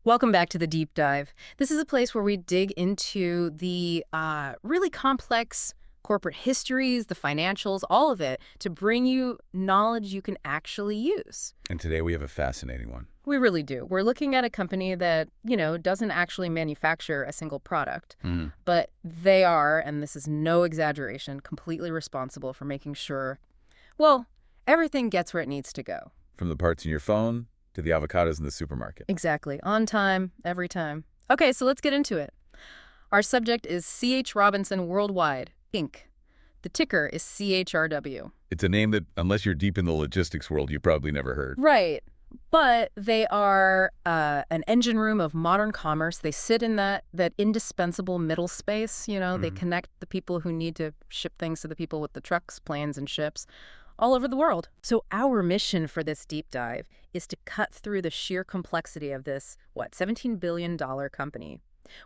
Welcome back to the Deep Dive. This is a place where we dig into the really complex corporate histories, the financials, all of it, to bring you knowledge you can actually use. And today we have a fascinating one. We really do. We're looking at a company that, doesn't actually manufacture a single product, but they are, and this is no exaggeration, completely responsible for making sure, well, everything gets where it needs to go. From the parts in your phone to the avocados in the supermarket. Exactly. On time, every time. Okay, so let's get into it. Our subject is C.H. Robinson Worldwide, Inc. The ticker is CHRW. It's a name that, unless you're deep in the logistics world, you probably never heard. Right. But they are an engine room of modern commerce. They sit in that indispensable middle space. They connect the people who need to ship things to the people with the trucks, planes, and ships all over the world. So our mission for this deep dive is to cut through the sheer complexity of this, $17 billion company.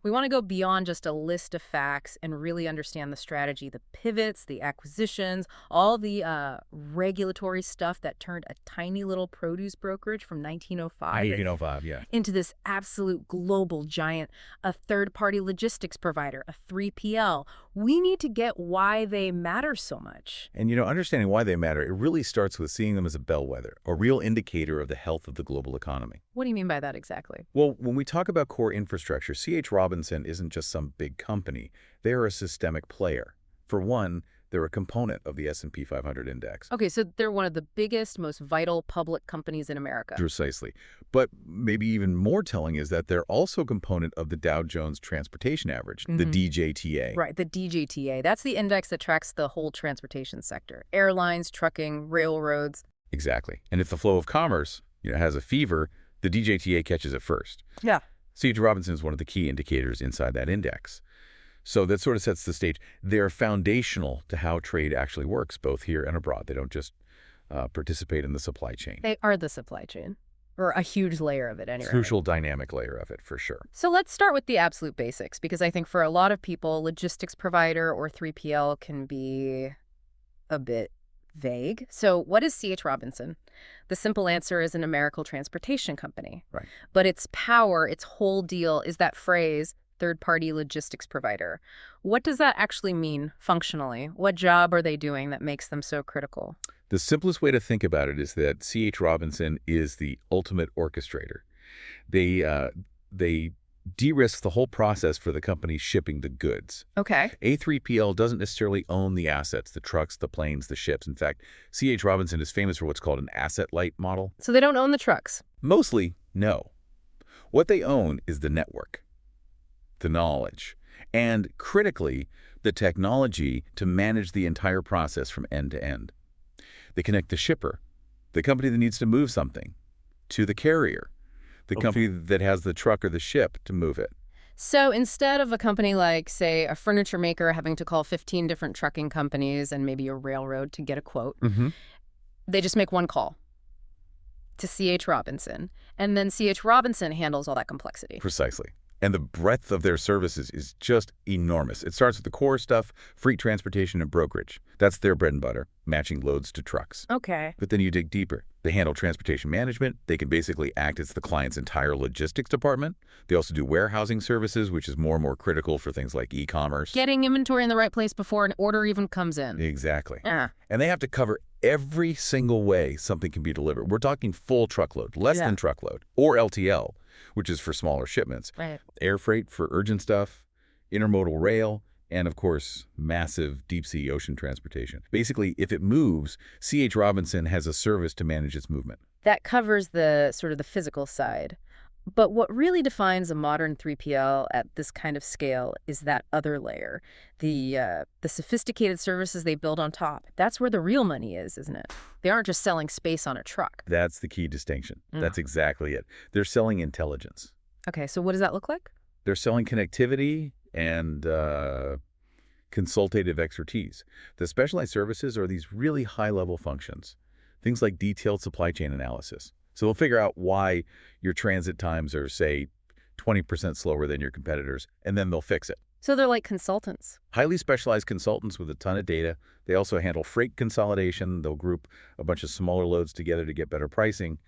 We want to go beyond just a list of facts and really understand the strategy, the pivots, the acquisitions, all the regulatory stuff that turned a tiny little produce brokerage from 1905 into this absolute global giant, a third-party logistics provider, a 3PL. We need to get why they matter so much. And, understanding why they matter, it really starts with seeing them as a bellwether, a real indicator of the health of the global economy. What do you mean by that exactly? Well, when we talk about core infrastructure, C.H. Robinson isn't just some big company. They're a systemic player. For one, they're a component of the S&P 500 index. Okay, so they're one of the biggest, most vital public companies in America. Precisely. But maybe even more telling is that they're also a component of the Dow Jones Transportation Average, the DJTA. Right, the DJTA. That's the index that tracks the whole transportation sector. Airlines, trucking, railroads. Exactly. And if the flow of commerce, has a fever, the DJTA catches it first. Yeah. C.H. Robinson is one of the key indicators inside that index. So that sort of sets the stage. They're foundational to how trade actually works, both here and abroad. They don't just participate in the supply chain. They are the supply chain, or a huge layer of it anyway. Crucial dynamic layer of it, for sure. So let's start with the absolute basics, because I think for a lot of people, logistics provider or 3PL can be a bit vague. So what is C.H. Robinson? The simple answer is an American transportation company. Right. But its power, its whole deal is that phrase, third-party logistics provider. What does that actually mean functionally? What job are they doing that makes them so critical? The simplest way to think about it is that C.H. Robinson is the ultimate orchestrator. They de-risk the whole process for the company shipping the goods. Okay. A 3PL doesn't necessarily own the assets, the trucks, the planes, the ships. In fact, C.H. Robinson is famous for what's called an asset-light model. So they don't own the trucks? Mostly, no. What they own is the network, the knowledge, and critically, the technology to manage the entire process from end to end. They connect the shipper, the company that needs to move something, to the carrier, the company that has the truck or the ship to move it. So instead of a company like, say, a furniture maker having to call 15 different trucking companies and maybe a railroad to get a quote, they just make one call to C.H. Robinson, and then C.H. Robinson handles all that complexity. Precisely. And the breadth of their services is just enormous. It starts with the core stuff, freight transportation and brokerage. That's their bread and butter, matching loads to trucks. Okay. But then you dig deeper. They handle transportation management. They can basically act as the client's entire logistics department. They also do warehousing services, which is more and more critical for things like e-commerce. Getting inventory in the right place before an order even comes in. Exactly. And they have to cover every single way something can be delivered. We're talking full truckload, less than truckload, or LTL, which is for smaller shipments. Right. Air freight for urgent stuff, intermodal rail, and of course, massive deep-sea ocean transportation. Basically, if it moves, C.H. Robinson has a service to manage its movement. That covers the sort of the physical side. But what really defines a modern 3PL at this kind of scale is that other layer, the sophisticated services they build on top. That's where the real money is, isn't it? They aren't just selling space on a truck. That's the key distinction. That's exactly it. They're selling intelligence. Okay, so what does that look like? They're selling connectivity and consultative expertise. The specialized services are these really high-level functions, things like detailed supply chain analysis. So they'll figure out why your transit times are, say, 20% slower than your competitors, and then they'll fix it. So they're like consultants. Highly specialized consultants with a ton of data. They also handle freight consolidation. They'll group a bunch of smaller loads together to get better pricing.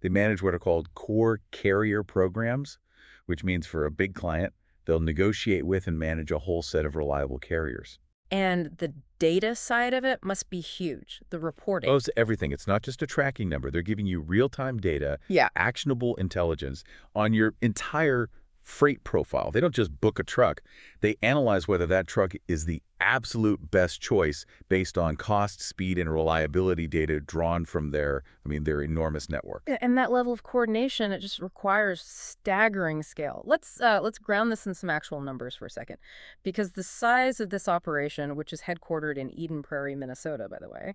They manage what are called core carrier programs. which means for a big client, they'll negotiate with and manage a whole set of reliable carriers. And the data side of it must be huge, the reporting. Oh, it's everything. It's not just a tracking number. They're giving you real-time data, Yeah. actionable intelligence on your entire freight profile. They don't just book a truck. They analyze whether that truck is the absolute best choice based on cost, speed, and reliability data drawn from their enormous network. And that level of coordination, it just requires staggering scale. Let's ground this in some actual numbers for a second, because the size of this operation, which is headquartered in Eden Prairie, Minnesota, by the way,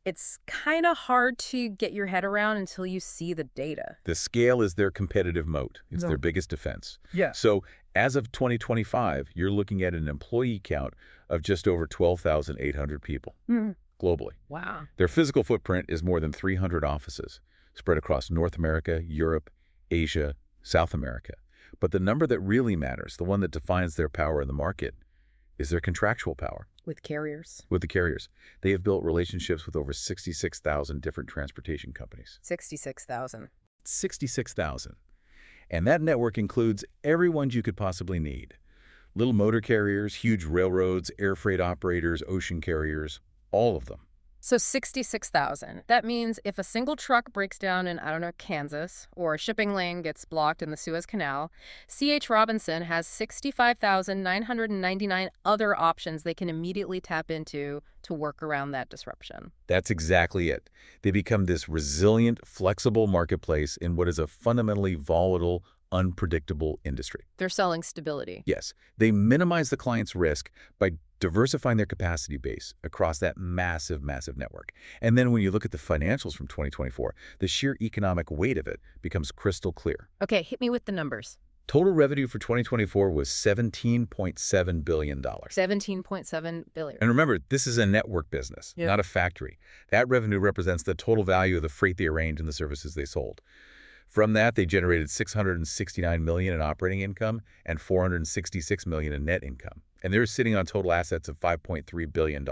it's kind of hard to get your head around until you see the data. The scale is their competitive moat. It's No. their biggest defense. Yeah. So as of 2025, you're looking at an employee count of just over 12,800 people globally. Wow. Their physical footprint is more than 300 offices spread across North America, Europe, Asia, South America. But the number that really matters, the one that defines their power in the market, is their contractual power. With carriers. With the carriers. They have built relationships with over 66,000 different transportation companies. 66,000. 66,000. And that network includes everyone you could possibly need. Little motor carriers, huge railroads, air freight operators, ocean carriers, all of them. So 66,000. That means if a single truck breaks down in, I don't know, Kansas, or a shipping lane gets blocked in the Suez Canal, C.H. Robinson has 65,999 other options they can immediately tap into to work around that disruption. That's exactly it. They become this resilient, flexible marketplace in what is a fundamentally volatile, unpredictable industry. They're selling stability. Yes, they minimize the client's risk by diversifying their capacity base across that massive, massive network. And then when you look at the financials from 2024, the sheer economic weight of it becomes crystal clear. Okay, hit me with the numbers. Total revenue for 2024 was $17.7 billion. $17.7 billion. And remember, this is a network business, not a factory. That revenue represents the total value of the freight they arranged and the services they sold. From that, they generated $669 million in operating income and $466 million in net income. And they're sitting on total assets of $5.3 billion.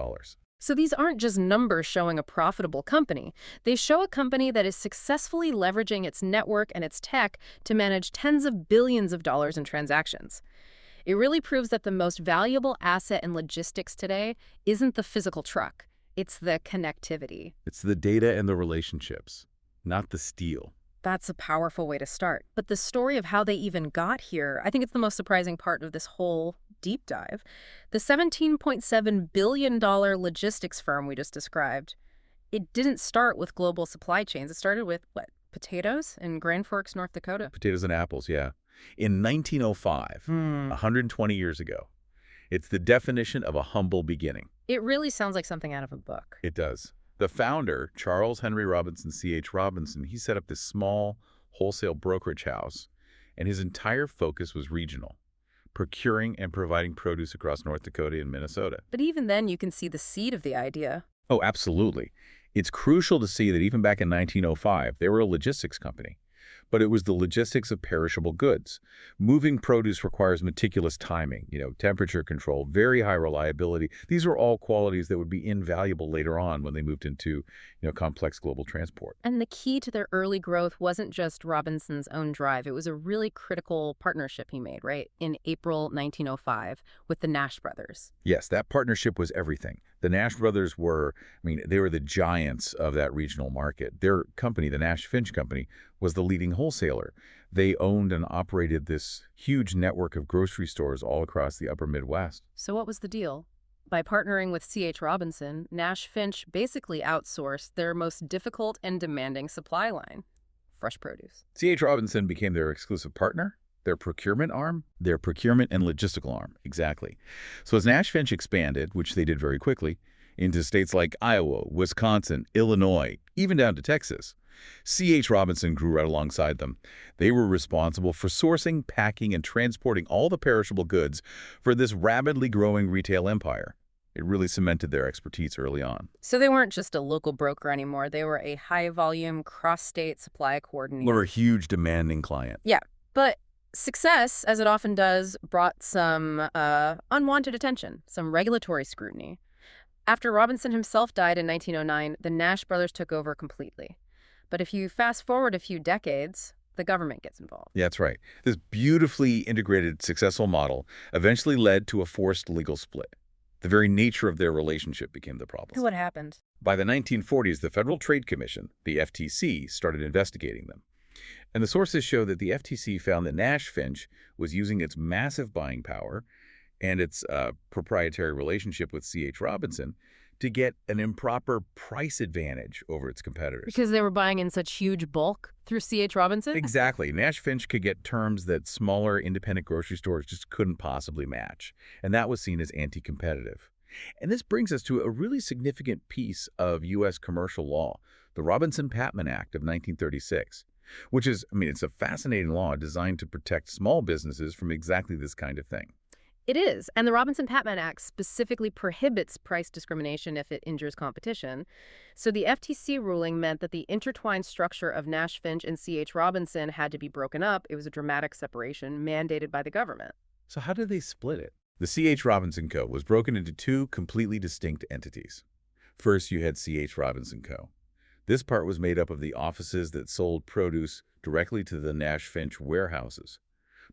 So these aren't just numbers showing a profitable company. They show a company that is successfully leveraging its network and its tech to manage tens of billions of dollars in transactions. It really proves that the most valuable asset in logistics today isn't the physical truck. It's the connectivity. It's the data and the relationships, not the steel. That's a powerful way to start. But the story of how they even got here, I think it's the most surprising part of this whole deep dive. The $17.7 billion logistics firm we just described, it didn't start with global supply chains. It started with, what, potatoes in Grand Forks, North Dakota? Potatoes and apples, yeah. In 1905, 120 years ago. It's the definition of a humble beginning. It really sounds like something out of a book. It does. The founder, Charles Henry Robinson, C.H. Robinson, he set up this small wholesale brokerage house, and his entire focus was regional, procuring and providing produce across North Dakota and Minnesota. But even then, you can see the seed of the idea. Oh, absolutely. It's crucial to see that even back in 1905, they were a logistics company. But it was the logistics of perishable goods. Moving produce requires meticulous timing, temperature control, very high reliability. These are all qualities that would be invaluable later on when they moved into, complex global transport. And the key to their early growth wasn't just Robinson's own drive. It was a really critical partnership he made, right, in April 1905 with the Nash brothers. Yes, that partnership was everything. The Nash brothers were, they were the giants of that regional market. Their company, the Nash Finch Company, was the leading wholesaler. They owned and operated this huge network of grocery stores all across the upper Midwest. So what was the deal? By partnering with C.H. Robinson, Nash Finch basically outsourced their most difficult and demanding supply line, fresh produce. C.H. Robinson became their exclusive partner, their procurement arm, their procurement and logistical arm, exactly. So as Nash Finch expanded, which they did very quickly, into states like Iowa, Wisconsin, Illinois, even down to Texas, C.H. Robinson grew right alongside them. They were responsible for sourcing, packing, and transporting all the perishable goods for this rapidly growing retail empire. It really cemented their expertise early on. So they weren't just a local broker anymore. They were a high-volume, cross-state supply coordinator. They were a huge, demanding client. Yeah, but success, as it often does, brought some unwanted attention, some regulatory scrutiny. After Robinson himself died in 1909, the Nash brothers took over completely. But if you fast forward a few decades, the government gets involved. Yeah, that's right. This beautifully integrated, successful model eventually led to a forced legal split. The very nature of their relationship became the problem. What happened? By the 1940s, the Federal Trade Commission, the FTC, started investigating them. And the sources show that the FTC found that Nash Finch was using its massive buying power and its proprietary relationship with C.H. Robinson to get an improper price advantage over its competitors. Because they were buying in such huge bulk through C.H. Robinson? Exactly. Nash Finch could get terms that smaller independent grocery stores just couldn't possibly match, and that was seen as anti-competitive. And this brings us to a really significant piece of U.S. commercial law, the Robinson-Patman Act of 1936, which is, it's a fascinating law designed to protect small businesses from exactly this kind of thing. It is, and the Robinson-Patman Act specifically prohibits price discrimination if it injures competition. So the FTC ruling meant that the intertwined structure of Nash Finch and C.H. Robinson had to be broken up. It was a dramatic separation mandated by the government. So how did they split it? The C.H. Robinson Co. was broken into two completely distinct entities. First, you had C.H. Robinson Co. This part was made up of the offices that sold produce directly to the Nash Finch warehouses.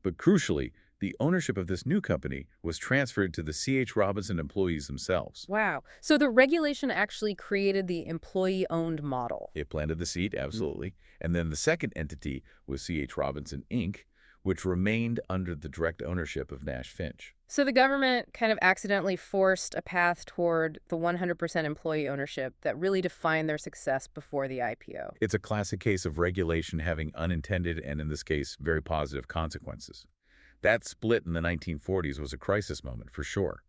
But crucially, the ownership of this new company was transferred to the C.H. Robinson employees themselves. Wow. So the regulation actually created the employee-owned model. It planted the seed, absolutely. And then the second entity was C.H. Robinson, Inc., which remained under the direct ownership of Nash Finch. So the government kind of accidentally forced a path toward the 100% employee ownership that really defined their success before the IPO. It's a classic case of regulation having unintended and, in this case, very positive consequences. That split in the 1940s was a crisis moment, for sure.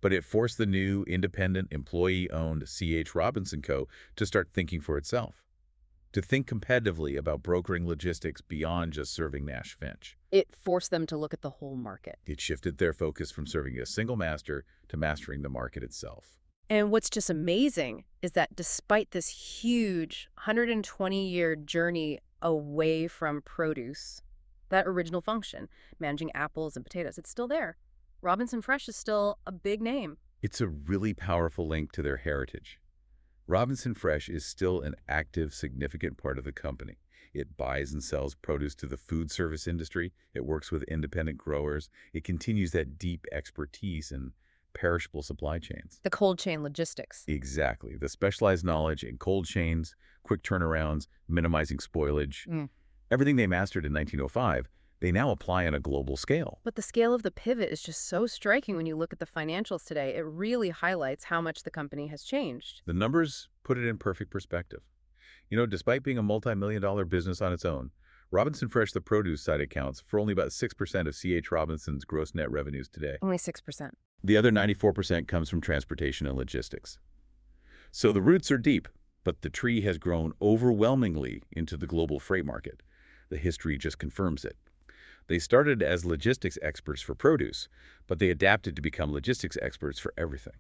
But it forced the new, independent, employee-owned C.H. Robinson Co. to start thinking for itself, to think competitively about brokering logistics beyond just serving Nash Finch. It forced them to look at the whole market. It shifted their focus from serving a single master to mastering the market itself. And what's just amazing is that despite this huge 120-year journey away from produce, that original function, managing apples and potatoes, it's still there. Robinson Fresh is still a big name. It's a really powerful link to their heritage. Robinson Fresh is still an active, significant part of the company. It buys and sells produce to the food service industry. It works with independent growers. It continues that deep expertise in perishable supply chains. The cold chain logistics. Exactly. The specialized knowledge in cold chains, quick turnarounds, minimizing spoilage. Everything they mastered in 1905, they now apply on a global scale. But the scale of the pivot is just so striking when you look at the financials today. It really highlights how much the company has changed. The numbers put it in perfect perspective. Despite being a multi-million-dollar business on its own, Robinson Fresh, the produce side, accounts for only about 6% of C.H. Robinson's gross net revenues today. Only 6%. The other 94% comes from transportation and logistics. So the roots are deep, but the tree has grown overwhelmingly into the global freight market. The history just confirms it. They started as logistics experts for produce, but they adapted to become logistics experts for everything.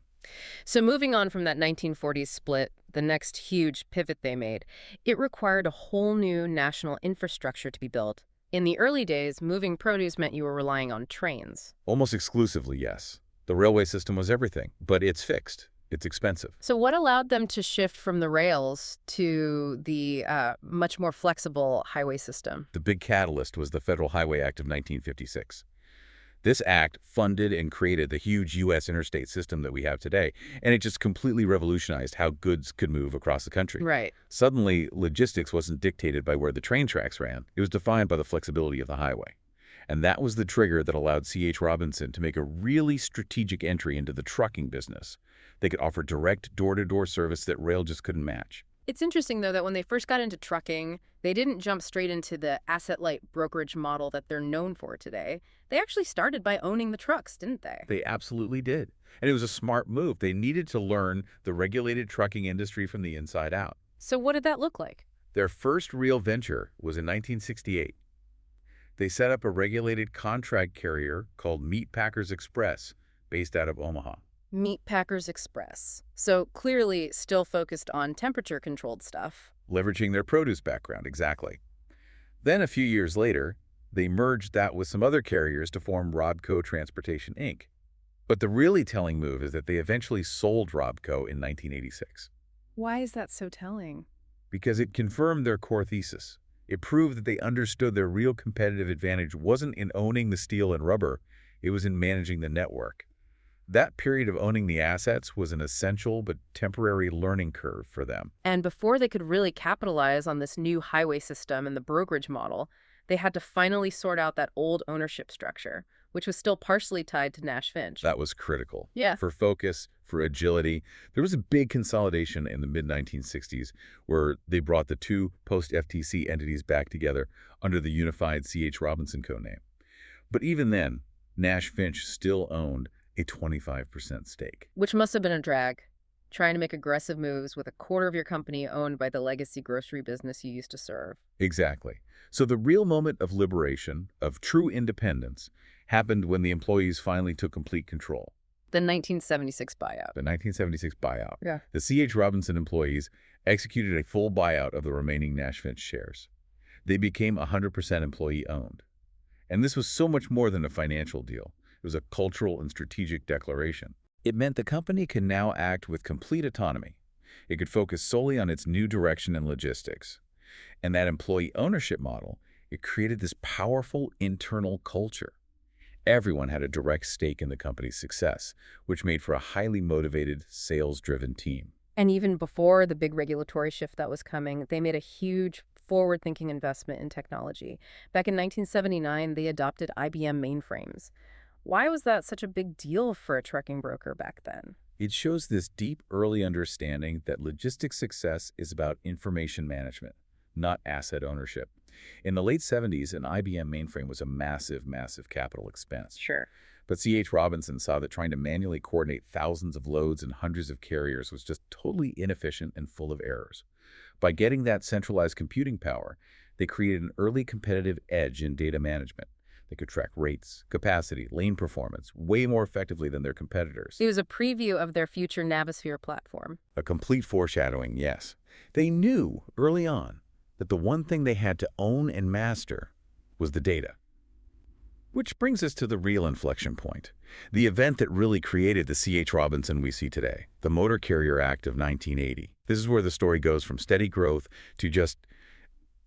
So moving on from that 1940s split, the next huge pivot they made, it required a whole new national infrastructure to be built. In the early days, moving produce meant you were relying on trains. Almost exclusively, yes. The railway system was everything, but it's fixed. It's expensive. So what allowed them to shift from the rails to the much more flexible highway system? The big catalyst was the Federal Highway Act of 1956. This act funded and created the huge U.S. interstate system that we have today, and it just completely revolutionized how goods could move across the country. Right. Suddenly, logistics wasn't dictated by where the train tracks ran. It was defined by the flexibility of the highway. And that was the trigger that allowed C.H. Robinson to make a really strategic entry into the trucking business. They could offer direct door-to-door service that rail just couldn't match. It's interesting, though, that when they first got into trucking, they didn't jump straight into the asset-light brokerage model that they're known for today. They actually started by owning the trucks, didn't they? They absolutely did. And it was a smart move. They needed to learn the regulated trucking industry from the inside out. So what did that look like? Their first real venture was in 1968. They set up a regulated contract carrier called Meat Packers Express, based out of Omaha. Meat Packers Express. So clearly still focused on temperature-controlled stuff. Leveraging their produce background, exactly. Then a few years later, they merged that with some other carriers to form Robco Transportation, Inc. But the really telling move is that they eventually sold Robco in 1986. Why is that so telling? Because it confirmed their core thesis. It proved that they understood their real competitive advantage wasn't in owning the steel and rubber, it was in managing the network. That period of owning the assets was an essential but temporary learning curve for them. And before they could really capitalize on this new highway system and the brokerage model, they had to finally sort out that old ownership structure, which was still partially tied to Nash Finch. That was critical. Yeah. For focus, for agility. There was a big consolidation in the mid-1960s where they brought the two post-FTC entities back together under the unified C.H. Robinson Co. name. But even then, Nash Finch still owned a 25% stake. Which must have been a drag, trying to make aggressive moves with a quarter of your company owned by the legacy grocery business you used to serve. Exactly. So the real moment of liberation, of true independence, happened when the employees finally took complete control. The 1976 buyout. The 1976 buyout. Yeah. The C.H. Robinson employees executed a full buyout of the remaining Nash Finch shares. They became 100% employee-owned. And this was so much more than a financial deal. It was a cultural and strategic declaration. It meant the company can now act with complete autonomy. It could focus solely on its new direction and logistics. And that employee ownership model, it created this powerful internal culture. Everyone had a direct stake in the company's success, which made for a highly motivated, sales-driven team. And even before the big regulatory shift that was coming, they made a huge forward-thinking investment in technology. Back in 1979, they adopted IBM mainframes. Why was that such a big deal for a trucking broker back then? It shows this deep early understanding that logistics success is about information management, not asset ownership. In the late 70s, an IBM mainframe was a massive, massive capital expense. Sure. But C.H. Robinson saw that trying to manually coordinate thousands of loads and hundreds of carriers was just totally inefficient and full of errors. By getting that centralized computing power, they created an early competitive edge in data management. They could track rates, capacity, lane performance way more effectively than their competitors. It was a preview of their future Navisphere platform. A complete foreshadowing, yes. They knew early on that the one thing they had to own and master was the data. Which brings us to the real inflection point, the event that really created the C.H. Robinson we see today, the Motor Carrier Act of 1980. This is where the story goes from steady growth to just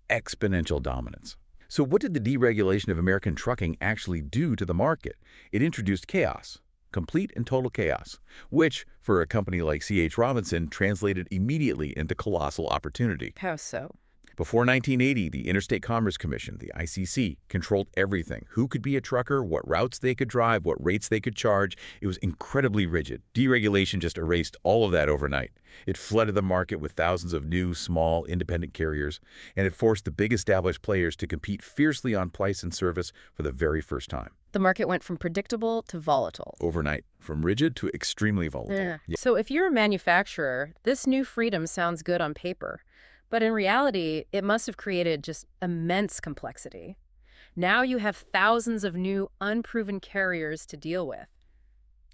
exponential dominance. So what did the deregulation of American trucking actually do to the market? It introduced chaos, complete and total chaos, which, for a company like C.H. Robinson, translated immediately into colossal opportunity. How so? Before 1980, the Interstate Commerce Commission, the ICC, controlled everything. Who could be a trucker, what routes they could drive, what rates they could charge. It was incredibly rigid. Deregulation just erased all of that overnight. It flooded the market with thousands of new, small, independent carriers, and it forced the big established players to compete fiercely on price and service for the very first time. The market went from predictable to volatile. Overnight, from rigid to extremely volatile. Yeah. So if you're a manufacturer, this new freedom sounds good on paper. But in reality, it must have created just immense complexity. Now you have thousands of new, unproven carriers to deal with.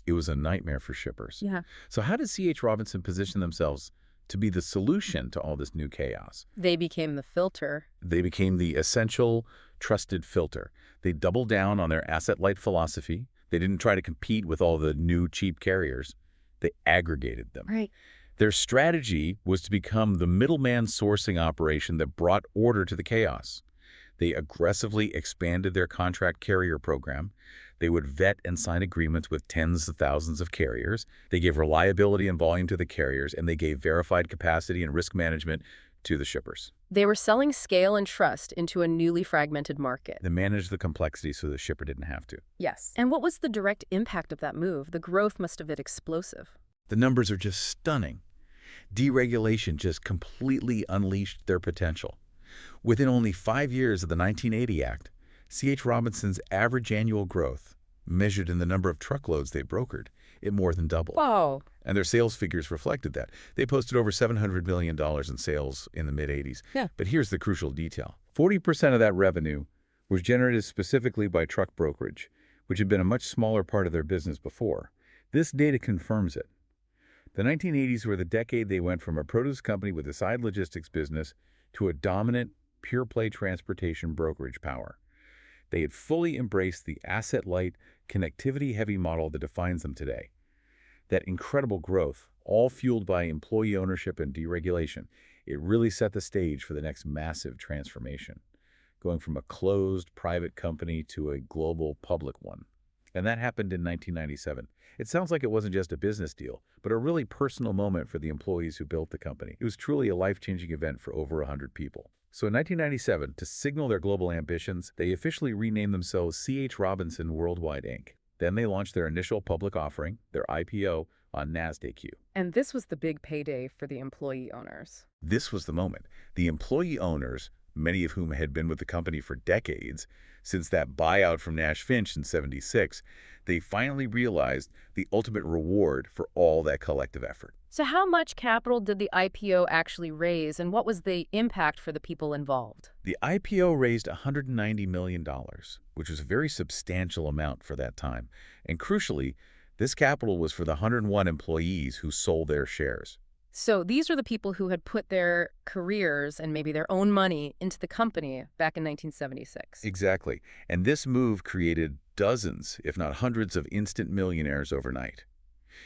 It was a nightmare for shippers. Yeah. So how did C.H. Robinson position themselves to be the solution to all this new chaos? They became the filter. They became the essential, trusted filter. They doubled down on their asset-light philosophy. They didn't try to compete with all the new, cheap carriers. They aggregated them. Right. Their strategy was to become the middleman sourcing operation that brought order to the chaos. They aggressively expanded their contract carrier program. They would vet and sign agreements with tens of thousands of carriers. They gave reliability and volume to the carriers, and they gave verified capacity and risk management to the shippers. They were selling scale and trust into a newly fragmented market. They managed the complexity so the shipper didn't have to. Yes. And what was the direct impact of that move? The growth must have been explosive. The numbers are just stunning. Deregulation just completely unleashed their potential. Within only 5 years of the 1980 Act, C.H. Robinson's average annual growth, measured in the number of truckloads they brokered, it more than doubled. Whoa. And their sales figures reflected that. They posted over $700 million in sales in the mid-'80s. Yeah. But here's the crucial detail. 40% of that revenue was generated specifically by truck brokerage, which had been a much smaller part of their business before. This data confirms it. The 1980s were the decade they went from a produce company with a side logistics business to a dominant, pure-play transportation brokerage power. They had fully embraced the asset-light, connectivity-heavy model that defines them today. That incredible growth, all fueled by employee ownership and deregulation, It really set the stage for the next massive transformation, going from a closed private company to a global public one. And that happened in 1997. It sounds like it wasn't just a business deal, but a really personal moment for the employees who built the company. It was truly a life-changing event for over 100 people. So in 1997, to signal their global ambitions, they officially renamed themselves C.H. Robinson Worldwide, Inc. Then they launched their initial public offering, their IPO, on NASDAQ. And this was the big payday for the employee owners. This was the moment. The employee owners, many of whom had been with the company for decades, since that buyout from Nash Finch in '76, they finally realized the ultimate reward for all that collective effort. So how much capital did the IPO actually raise, and what was the impact for the people involved? The IPO raised $190 million, which was a very substantial amount for that time. And crucially, this capital was for the 101 employees who sold their shares. So these are the people who had put their careers and maybe their own money into the company back in 1976. Exactly. And this move created dozens, if not hundreds, of instant millionaires overnight.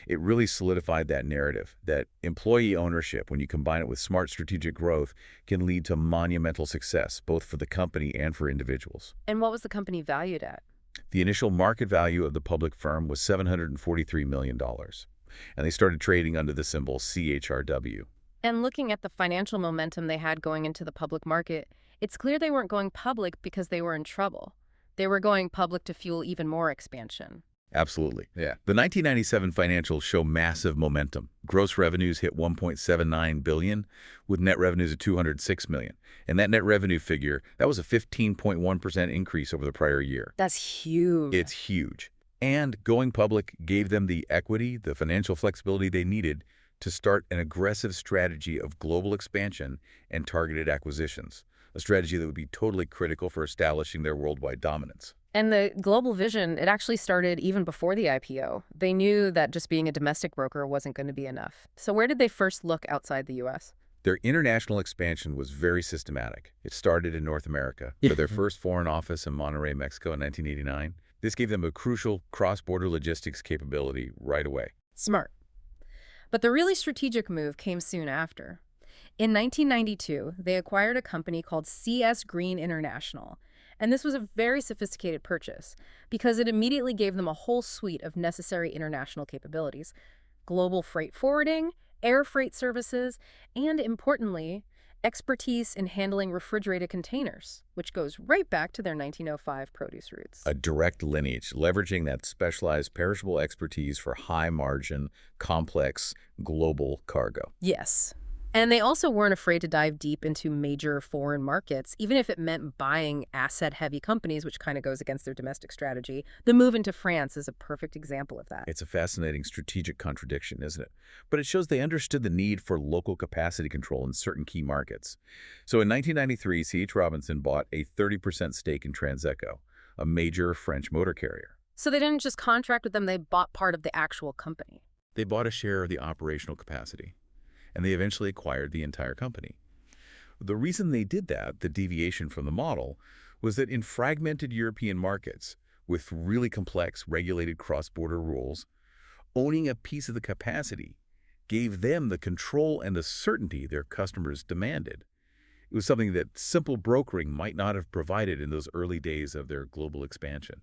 It really solidified that narrative that employee ownership, when you combine it with smart strategic growth, can lead to monumental success, both for the company and for individuals. And what was the company valued at? The initial market value of the public firm was $743 million. And they started trading under the symbol CHRW. And looking at the financial momentum they had going into the public market, it's clear they weren't going public because they were in trouble. They were going public to fuel even more expansion. Absolutely. Yeah. The 1997 financials show massive momentum. Gross revenues hit $1.79 billion, with net revenues of $206 million. And that net revenue figure, that was a 15.1% increase over the prior year. That's huge. It's huge. And going public gave them the equity, the financial flexibility they needed to start an aggressive strategy of global expansion and targeted acquisitions, a strategy that would be totally critical for establishing their worldwide dominance. And the global vision, it actually started even before the IPO. They knew that just being a domestic broker wasn't going to be enough. So where did they first look outside the U.S.? Their international expansion was very systematic. It started in North America for their first foreign office in Monterrey, Mexico in 1989. This gave them a crucial cross-border logistics capability right away. Smart. But the really strategic move came soon after. In 1992, they acquired a company called CS Green International. And this was a very sophisticated purchase because it immediately gave them a whole suite of necessary international capabilities: global freight forwarding, air freight services, and importantly, expertise in handling refrigerated containers, which goes right back to their 1905 produce roots. A direct lineage, leveraging that specialized perishable expertise for high-margin, complex, global cargo. Yes. And they also weren't afraid to dive deep into major foreign markets, even if it meant buying asset-heavy companies, which kind of goes against their domestic strategy. The move into France is a perfect example of that. It's a fascinating strategic contradiction, isn't it? But it shows they understood the need for local capacity control in certain key markets. So in 1993, C.H. Robinson bought a 30% stake in Transeco, a major French motor carrier. So they didn't just contract with them, they bought part of the actual company. They bought a share of the operational capacity, and they eventually acquired the entire company. The reason they did that, the deviation from the model, was that in fragmented European markets with really complex regulated cross-border rules, owning a piece of the capacity gave them the control and the certainty their customers demanded. It was something that simple brokering might not have provided in those early days of their global expansion.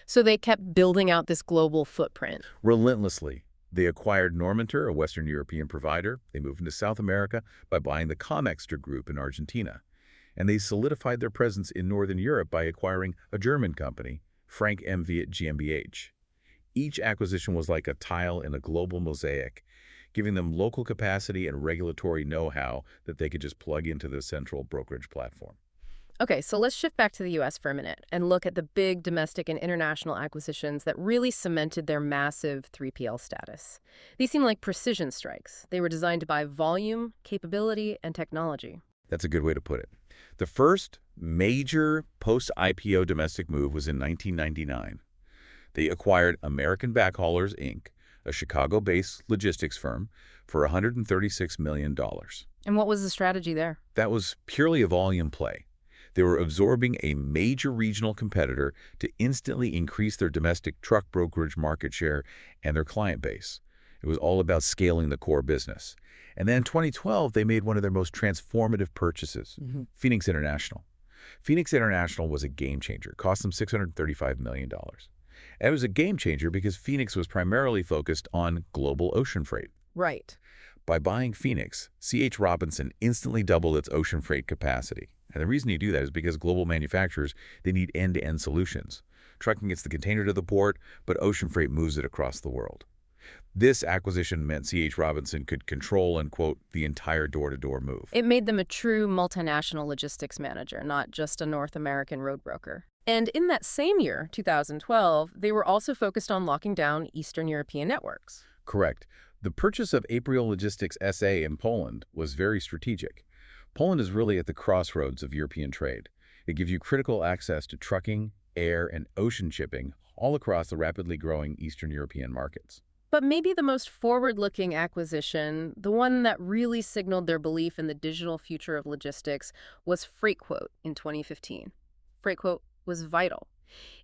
So they kept building out this global footprint. Relentlessly. They acquired Normantor, a Western European provider. They moved into South America by buying the Comextra Group in Argentina. And they solidified their presence in Northern Europe by acquiring a German company, Frank M. Viet GmbH. Each acquisition was like a tile in a global mosaic, giving them local capacity and regulatory know-how that they could just plug into the central brokerage platform. Okay, so let's shift back to the U.S. for a minute and look at the big domestic and international acquisitions that really cemented their massive 3PL status. These seem like precision strikes. They were designed to buy volume, capability, and technology. That's a good way to put it. The first major post-IPO domestic move was in 1999. They acquired American Backhaulers, Inc., a Chicago-based logistics firm, for $136 million. And what was the strategy there? That was purely a volume play. They were absorbing a major regional competitor to instantly increase their domestic truck brokerage market share and their client base. It was all about scaling the core business. And then in 2012, they made one of their most transformative purchases, Phoenix International. Phoenix International was a game changer. It cost them $635 million. And it was a game changer because Phoenix was primarily focused on global ocean freight. Right. By buying Phoenix, C.H. Robinson instantly doubled its ocean freight capacity. And the reason you do that is because global manufacturers, they need end-to-end solutions. Trucking gets the container to the port, but ocean freight moves it across the world. This acquisition meant C.H. Robinson could control and, quote, the entire door-to-door move. It made them a true multinational logistics manager, not just a North American road broker. And in that same year, 2012, they were also focused on locking down Eastern European networks. Correct. The purchase of April Logistics S.A. in Poland was very strategic. Poland is really at the crossroads of European trade. It gives you critical access to trucking, air, and ocean shipping all across the rapidly growing Eastern European markets. But maybe the most forward-looking acquisition, the one that really signaled their belief in the digital future of logistics, was Freightquote in 2015. Freightquote was vital.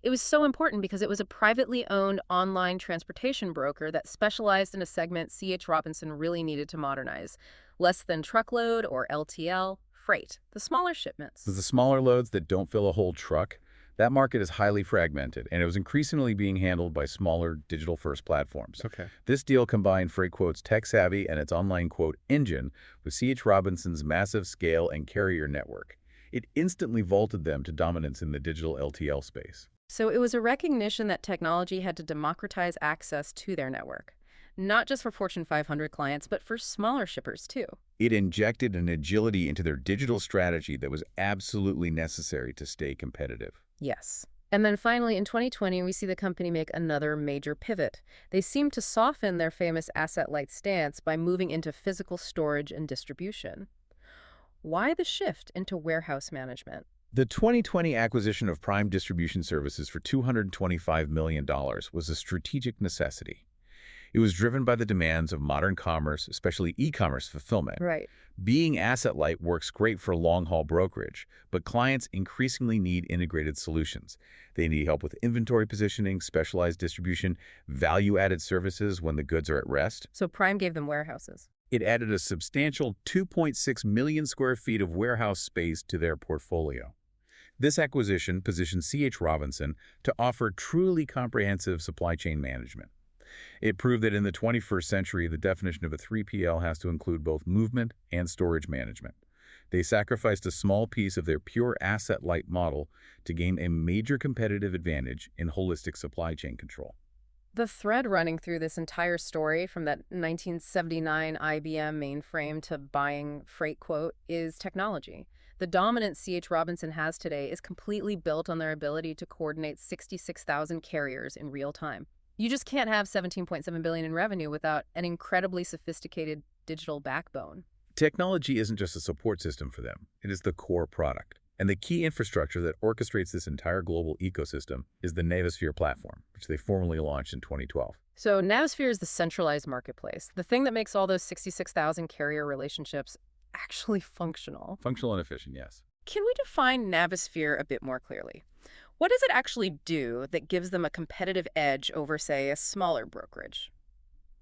It was so important because it was a privately owned online transportation broker that specialized in a segment C.H. Robinson really needed to modernize. Less than truckload, or LTL, freight, the smaller shipments. The smaller loads that don't fill a whole truck, that market is highly fragmented, and it was increasingly being handled by smaller digital-first platforms. Okay. This deal combined Freightquote's tech-savvy and its online quote engine with C.H. Robinson's massive scale and carrier network. It instantly vaulted them to dominance in the digital LTL space. So it was a recognition that technology had to democratize access to their network, not just for Fortune 500 clients, but for smaller shippers too. It injected an agility into their digital strategy that was absolutely necessary to stay competitive. Yes. And then finally, in 2020, we see the company make another major pivot. They seem to soften their famous asset-light stance by moving into physical storage and distribution. Why the shift into warehouse management? The 2020 acquisition of Prime Distribution Services for $225 million was a strategic necessity. It was driven by the demands of modern commerce, especially e-commerce fulfillment. Right. Being asset-light works great for long-haul brokerage, but clients increasingly need integrated solutions. They need help with inventory positioning, specialized distribution, value-added services when the goods are at rest. So Prime gave them warehouses. It added a substantial 2.6 million square feet of warehouse space to their portfolio. This acquisition positioned C.H. Robinson to offer truly comprehensive supply chain management. It proved that in the 21st century, the definition of a 3PL has to include both movement and storage management. They sacrificed a small piece of their pure asset-light model to gain a major competitive advantage in holistic supply chain control. The thread running through this entire story, from that 1979 IBM mainframe to buying Freightquote, is technology. The dominance C.H. Robinson has today is completely built on their ability to coordinate 66,000 carriers in real time. You just can't have $17.7 billion in revenue without an incredibly sophisticated digital backbone. Technology isn't just a support system for them. It is the core product. And the key infrastructure that orchestrates this entire global ecosystem is the Navisphere platform, which they formally launched in 2012. So Navisphere is the centralized marketplace, the thing that makes all those 66,000 carrier relationships actually functional. Functional and efficient, yes. Can we define Navisphere a bit more clearly? What does it actually do that gives them a competitive edge over, say, a smaller brokerage?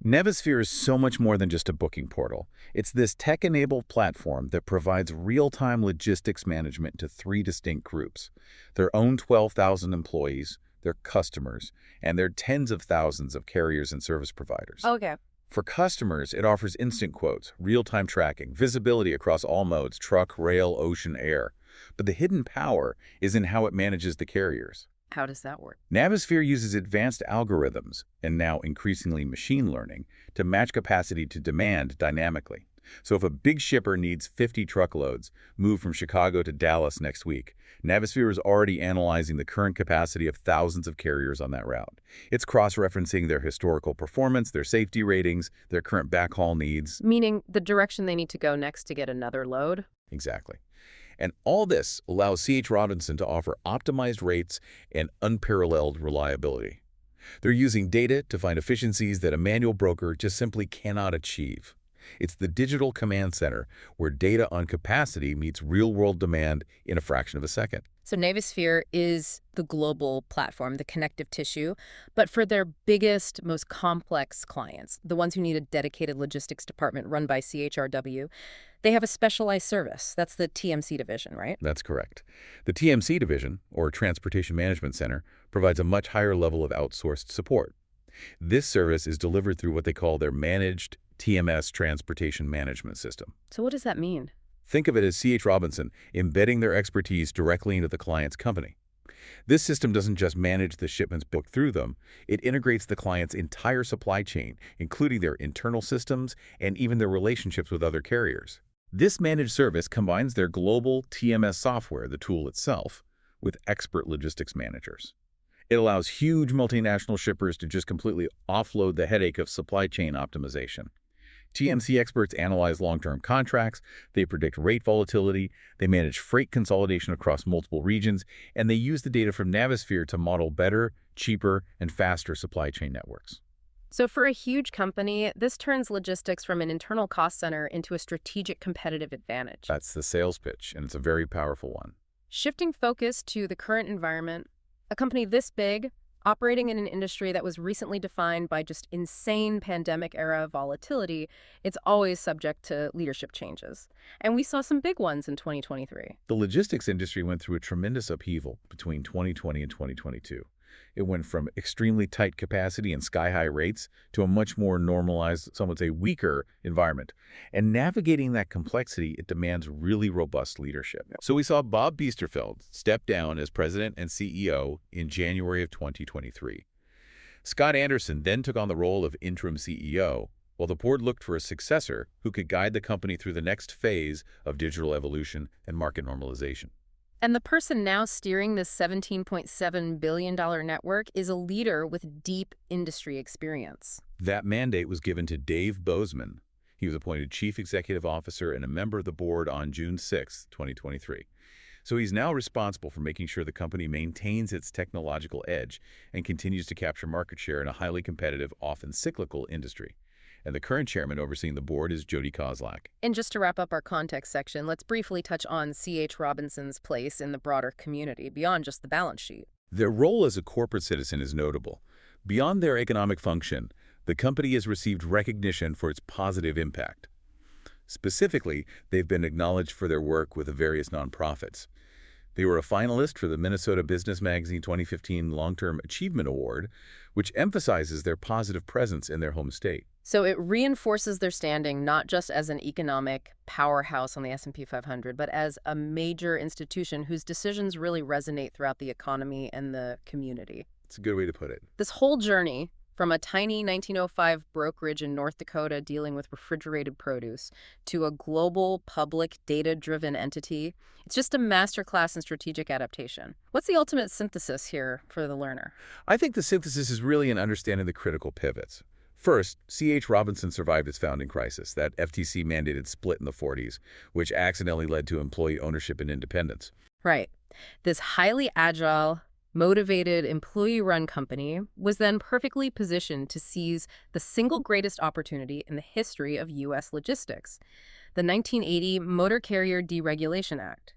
Navisphere is so much more than just a booking portal. It's this tech-enabled platform that provides real-time logistics management to three distinct groups: their own 12,000 employees, their customers, and their tens of thousands of carriers and service providers. Okay. For customers, it offers instant quotes, real-time tracking, visibility across all modes: truck, rail, ocean, air. But the hidden power is in how it manages the carriers. How does that work? Navisphere uses advanced algorithms, and now increasingly machine learning, to match capacity to demand dynamically. So if a big shipper needs 50 truckloads moved from Chicago to Dallas next week, Navisphere is already analyzing the current capacity of thousands of carriers on that route. It's cross-referencing their historical performance, their safety ratings, their current backhaul needs. Meaning the direction they need to go next to get another load? Exactly. And all this allows C.H. Robinson to offer optimized rates and unparalleled reliability. They're using data to find efficiencies that a manual broker just simply cannot achieve. It's the digital command center where data on capacity meets real-world demand in a fraction of a second. So Navisphere is the global platform, the connective tissue, but for their biggest, most complex clients, the ones who need a dedicated logistics department run by CHRW, they have a specialized service. That's the TMC division, right? That's correct. The TMC division, or Transportation Management Center, provides a much higher level of outsourced support. This service is delivered through what they call their Managed TMS Transportation Management System. So what does that mean? Think of it as C.H. Robinson embedding their expertise directly into the client's company. This system doesn't just manage the shipments booked through them, it integrates the client's entire supply chain, including their internal systems and even their relationships with other carriers. This managed service combines their global TMS software, the tool itself, with expert logistics managers. It allows huge multinational shippers to just completely offload the headache of supply chain optimization. TMC experts analyze long-term contracts, they predict rate volatility, they manage freight consolidation across multiple regions, and they use the data from Navisphere to model better, cheaper, and faster supply chain networks. So for a huge company, this turns logistics from an internal cost center into a strategic competitive advantage. That's the sales pitch, and it's a very powerful one. Shifting focus to the current environment, a company this big, operating in an industry that was recently defined by just insane pandemic-era volatility, it's always subject to leadership changes. And we saw some big ones in 2023. The logistics industry went through a tremendous upheaval between 2020 and 2022. It went from extremely tight capacity and sky-high rates to a much more normalized, some would say weaker, environment. And navigating that complexity, it demands really robust leadership. So we saw Bob Biesterfeld step down as president and CEO in January of 2023. Scott Anderson then took on the role of interim CEO, while the board looked for a successor who could guide the company through the next phase of digital evolution and market normalization. And the person now steering this $17.7 billion network is a leader with deep industry experience. That mandate was given to Dave Bozeman. He was appointed Chief Executive Officer and a member of the board on June 6, 2023. So he's now responsible for making sure the company maintains its technological edge and continues to capture market share in a highly competitive, often cyclical industry. And the current chairman overseeing the board is Jody Kozlak. And just to wrap up our context section, let's briefly touch on C.H. Robinson's place in the broader community, beyond just the balance sheet. Their role as a corporate citizen is notable. Beyond their economic function, the company has received recognition for its positive impact. Specifically, they've been acknowledged for their work with the various nonprofits. They were a finalist for the Minnesota Business Magazine 2015 Long-Term Achievement Award, which emphasizes their positive presence in their home state. So it reinforces their standing not just as an economic powerhouse on the S&P 500, but as a major institution whose decisions really resonate throughout the economy and the community. It's a good way to put it. This whole journey, from a tiny 1905 brokerage in North Dakota dealing with refrigerated produce to a global, public, data-driven entity, it's just a masterclass in strategic adaptation. What's the ultimate synthesis here for the learner? I think the synthesis is really in understanding the critical pivots. First, C.H. Robinson survived its founding crisis, that FTC-mandated split in the 40s, which accidentally led to employee ownership and independence. Right. This highly agile, motivated, employee-run company was then perfectly positioned to seize the single greatest opportunity in the history of U.S. logistics, the 1980 Motor Carrier Deregulation Act.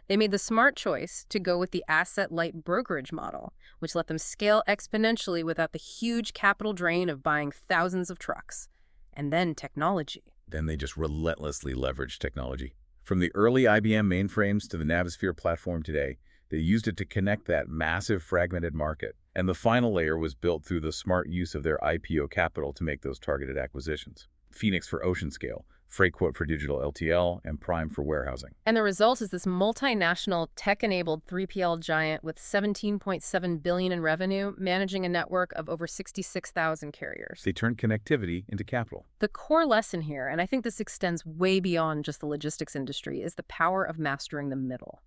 They made the smart choice to go with the asset-light brokerage model, which let them scale exponentially without the huge capital drain of buying thousands of trucks. And then technology. Then they just relentlessly leveraged technology. From the early IBM mainframes to the Navisphere platform today, they used it to connect that massive fragmented market. And the final layer was built through the smart use of their IPO capital to make those targeted acquisitions. Phoenix for ocean scale, Freightquote for digital LTL, and Prime for warehousing. And the result is this multinational, tech-enabled 3PL giant with $17.7 billion in revenue, managing a network of over 66,000 carriers. They turned connectivity into capital. The core lesson here, and I think this extends way beyond just the logistics industry, is the power of mastering the middle.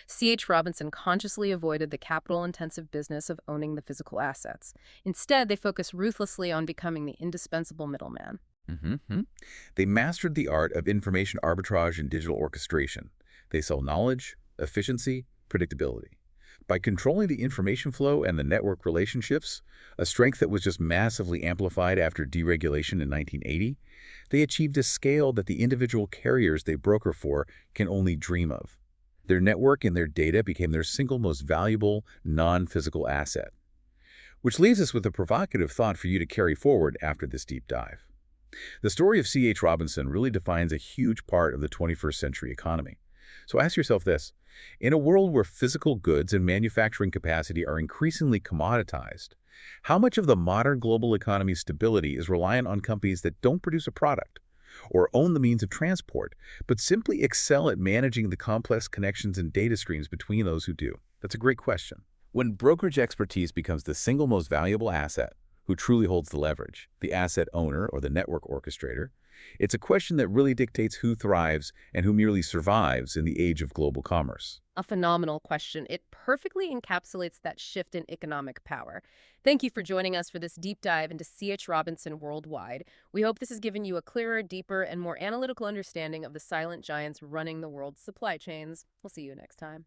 C.H. Robinson consciously avoided the capital-intensive business of owning the physical assets. Instead, they focused ruthlessly on becoming the indispensable middleman. They mastered the art of information arbitrage and digital orchestration. They sell knowledge, efficiency, predictability. By controlling the information flow and the network relationships, a strength that was just massively amplified after deregulation in 1980, they achieved a scale that the individual carriers they broker for can only dream of. Their network and their data became their single most valuable non-physical asset. Which leaves us with a provocative thought for you to carry forward after this deep dive. The story of C.H. Robinson really defines a huge part of the 21st century economy. So ask yourself this. In a world where physical goods and manufacturing capacity are increasingly commoditized, how much of the modern global economy's stability is reliant on companies that don't produce a product or own the means of transport, but simply excel at managing the complex connections and data streams between those who do? That's a great question. When brokerage expertise becomes the single most valuable asset, who truly holds the leverage, the asset owner or the network orchestrator? It's a question that really dictates who thrives and who merely survives in the age of global commerce. A phenomenal question. It perfectly encapsulates that shift in economic power. Thank you for joining us for this deep dive into C.H. Robinson worldwide. We hope this has given you a clearer, deeper, and more analytical understanding of the silent giants running the world's supply chains. We'll see you next time.